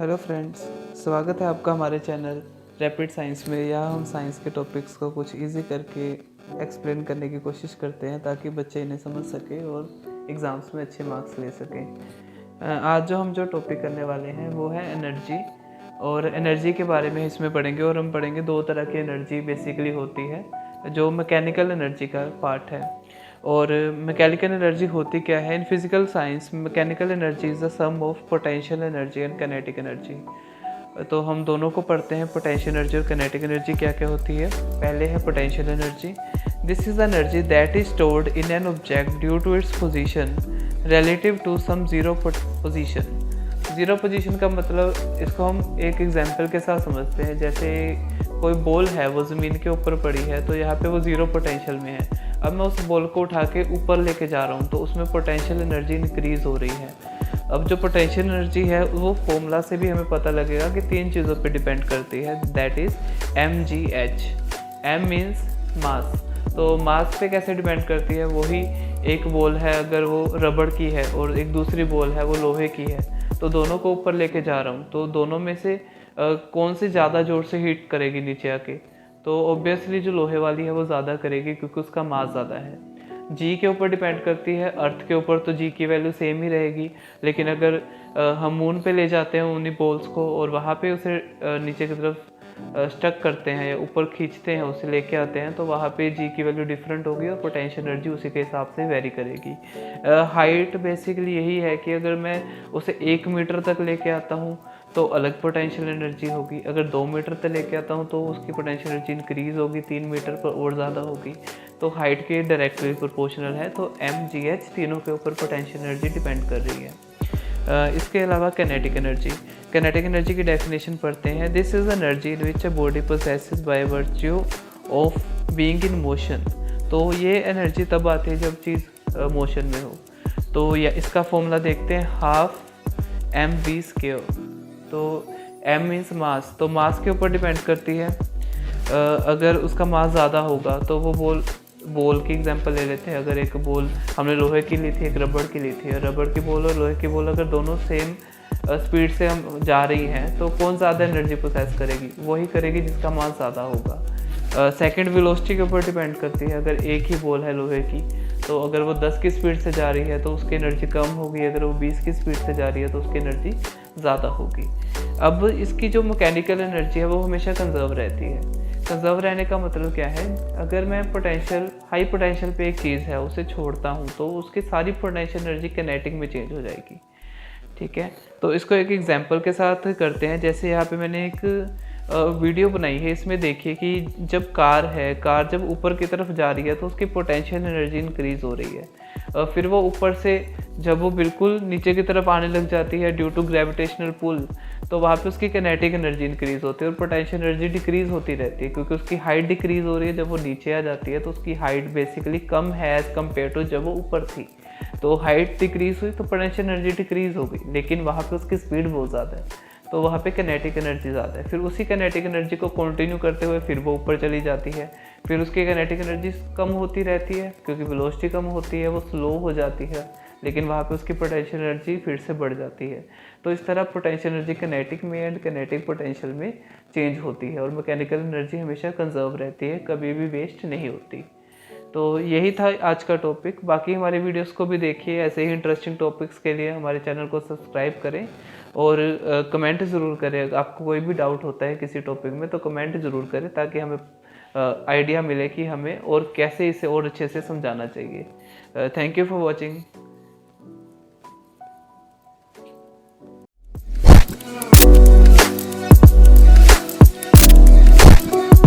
Hello friends, स्वागत है आपका हमारे चैनल रैपिड साइंस में। यहाँ हम साइंस के टॉपिक्स को कुछ इजी करके एक्सप्लेन करने की कोशिश करते हैं ताकि बच्चे इन्हें समझ सकें और एग्ज़ाम्स में अच्छे मार्क्स ले सकें। आज हम जो टॉपिक करने वाले हैं वो है एनर्जी, और एनर्जी के बारे में इसमें पढ़ेंगे। और हम पढ़ेंगे दो तरह की एनर्जी बेसिकली होती है, जो मैकेनिकल एनर्जी का पार्ट है। और मैकेनिकल एनर्जी होती क्या है? In physical science mechanical energy is the sum of potential energy and kinetic energy. तो हम दोनों को पढ़ते हैं, पोटेंशियल एनर्जी और काइनेटिक एनर्जी क्या क्या होती है। पहले है potential energy. This is energy that is stored in an object due to its position relative to some zero position. Zero position का मतलब, इसको हम एक एग्जांपल के साथ समझते हैं। जैसे कोई बॉल है, वो ज़मीन के ऊपर पड़ी है, तो यहाँ पे वो ज़ीरो पोटेंशियल में है। अब मैं उस बॉल को उठा के ऊपर लेके जा रहा हूँ, तो उसमें पोटेंशियल एनर्जी इंक्रीज़ हो रही है। अब जो पोटेंशियल एनर्जी है वो फॉर्मूला से भी हमें पता लगेगा कि तीन चीज़ों पे डिपेंड करती है, that is mgh। m means mass. तो मास पे कैसे डिपेंड करती है? वही एक बॉल है, अगर वो रबड़ की है और एक दूसरी बॉल है वो लोहे की है, तो दोनों को ऊपर लेके जा रहा हूँ, तो दोनों में से कौन सी ज़्यादा ज़ोर से हीट करेगी नीचे आके? तो ऑब्वियसली जो लोहे वाली है वो ज़्यादा करेगी, क्योंकि उसका मास ज़्यादा है। जी के ऊपर डिपेंड करती है, अर्थ के ऊपर तो जी की वैल्यू सेम ही रहेगी। लेकिन अगर हम मून पे ले जाते हैं उन्हीं पोल्स को और वहाँ पे उसे नीचे की तरफ स्टक करते हैं या ऊपर खींचते हैं, उसे लेके आते हैं, तो वहाँ पे जी की वैल्यू डिफरेंट होगी और पोटेंशियल एनर्जी उसी के हिसाब से वेरी करेगी। हाइट बेसिकली यही है कि अगर मैं उसे 1 मीटर तक लेके आता हूँ तो अलग पोटेंशियल एनर्जी होगी, अगर 2 मीटर तक लेके आता हूँ तो उसकी पोटेंशियल एनर्जी इंक्रीज़ होगी, 3 मीटर पर और ज़्यादा होगी। तो हाइट के डायरेक्टली प्रोपोर्शनल है। तो mgh तीनों के ऊपर पोटेंशियल एनर्जी डिपेंड कर रही है। इसके अलावा काइनेटिक एनर्जी। काइनेटिक एनर्जी की डेफिनेशन पढ़ते हैं। This is energy in which a body possesses by virtue of being in motion. तो ये एनर्जी तब आती है जब चीज़ मोशन में हो। तो या इसका फॉर्मूला देखते हैं, हाफ mv²। तो m मीन्स मास, तो मास के ऊपर डिपेंड करती है। अगर उसका मास ज़्यादा होगा तो वो बॉल की एग्जांपल ले लेते हैं। अगर एक बॉल हमने लोहे की ली थी, एक रबड़ की ली थी, रबड़ की बॉल और लोहे की बॉल अगर दोनों सेम स्पीड से हम जा रही हैं, तो कौन ज़्यादा एनर्जी प्रोसेस करेगी? वही करेगी जिसका मास ज़्यादा होगा। सेकंड वेलोसिटी के ऊपर डिपेंड करती है। अगर एक ही बॉल है लोहे की, तो अगर वो 10 की स्पीड से जा रही है तो उसकी एनर्जी कम होगी, अगर वो 20 की स्पीड से जा रही है तो उसकी एनर्जी ज़्यादा होगी। अब इसकी जो मैकेनिकल एनर्जी है वो हमेशा कंजर्व रहती है। कंजर्व रहने का मतलब क्या है? अगर मैं हाई पोटेंशियल पे एक चीज़ है उसे छोड़ता हूँ, तो उसकी सारी पोटेंशियल एनर्जी काइनेटिक में चेंज हो जाएगी। ठीक है, तो इसको एक एग्जांपल के साथ करते हैं। जैसे यहाँ पे मैंने एक वीडियो बनाई है, इसमें देखिए कि जब कार जब ऊपर की तरफ जा रही है तो उसकी पोटेंशियल एनर्जी इंक्रीज़ हो रही है। फिर वो ऊपर से जब वो बिल्कुल नीचे की तरफ आने लग जाती है ड्यू टू ग्रेविटेशनल पुल, तो वहाँ पे उसकी काइनेटिक एनर्जी इंक्रीज़ होती है और पोटेंशियल एनर्जी डिक्रीज़ होती रहती है, क्योंकि उसकी हाइट डिक्रीज़ हो रही है। जब वो नीचे आ जाती है तो उसकी हाइट बेसिकली कम है एज़ कम्पेयर टू जब वो ऊपर थी। तो हाइट डिक्रीज़ हुई तो पोटेंशियल एनर्जी डिक्रीज़ हो गई, लेकिन वहाँ पे उसकी स्पीड बहुत ज़्यादा है, तो वहाँ पे काइनेटिक एनर्जी ज़्यादा है। फिर उसी काइनेटिक एनर्जी को कंटिन्यू करते हुए फिर वो ऊपर चली जाती है, फिर उसकी काइनेटिक एनर्जी कम होती रहती है क्योंकि वेलोसिटी कम होती है, वो स्लो हो जाती है, लेकिन वहाँ पे उसकी पोटेंशियल एनर्जी फिर से बढ़ जाती है। तो इस तरह पोटेंशियल एनर्जी काइनेटिक में एंड काइनेटिक पोटेंशियल में चेंज होती है, और मैकेनिकल एनर्जी हमेशा कंजर्व रहती है, कभी भी वेस्ट नहीं होती। तो यही था आज का टॉपिक। बाकी हमारे वीडियोस को भी देखिए, ऐसे ही इंटरेस्टिंग टॉपिक्स के लिए हमारे चैनल को सब्सक्राइब करें और कमेंट ज़रूर करें। आपको कोई भी डाउट होता है किसी टॉपिक में तो कमेंट ज़रूर करें, ताकि हमें आइडिया मिले कि हमें और कैसे इसे और अच्छे से समझाना चाहिए। Thank you for watching.